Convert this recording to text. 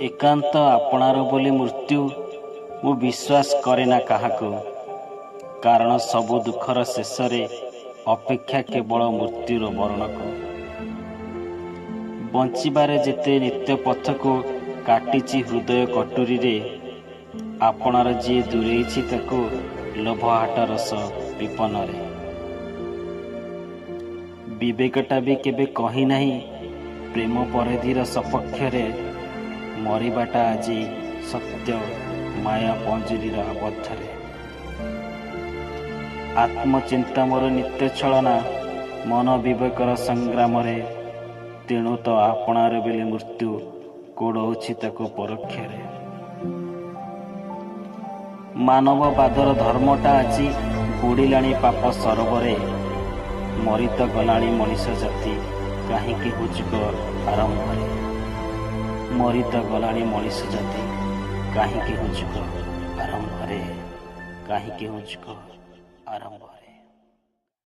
ଏକାନ୍ତ ଆପଣାର ବୋଲି ମୃତ୍ୟୁ ମୁଁ ବିଶ୍ୱାସ କରେ ନା କାହାକୁ। କାରଣ ସବୁ ଦୁଃଖର ଶେଷରେ ଅପେକ୍ଷା କେବଳ ମୃତ୍ୟୁର ବରଣକୁ। ବଞ୍ଚିବାରେ ଯେତେ ନିତ୍ୟ ପଥକୁ କାଟିଛି ହୃଦୟ କଟୁରୀରେ, ଆପଣାର ଯିଏ ଦୂରେଇଛି ତାକୁ ଲୋଭହାଟ ରସ ବିପନରେ। ବିବେକଟା ବି କେବେ କହି ନାହିଁ ପ୍ରେମ ପରିଧିର ସପକ୍ଷରେ, ମରିବାଟା ଆଜି ସତ୍ୟ ମାୟା ପଞ୍ଜୁରୀର ଆବଦ୍ଧରେ। ଆତ୍ମଚିନ୍ତା ମୋର ନିତ୍ୟ ଛଳନା ମନ ବିବେକର ସଂଗ୍ରାମରେ, ତେଣୁ ତ ଆପଣାର ବୋଲି ମୃତ୍ୟୁ ଗୋଡ଼ଉଛି ତାକୁ ପରୋକ୍ଷରେ। ମାନବବାଦର ଧର୍ମଟା ଆଜି ବୁଡ଼ିଲାଣି ପାପ ସରୋବରେ, ମରି ତ ଗଲାଣି ମଣିଷ ଜାତି କାହିଁକି ହୁଜୁଗ ଆରମ୍ଭରେ। ମରି ତ ଗଲାଣି ମଣିଷ ଜାତି କାହିଁକି ହୁଜୁଗ ଆରମ୍ଭରେ, କାହିଁକି ହୁଜୁଗ ଆରମ୍ଭରେ।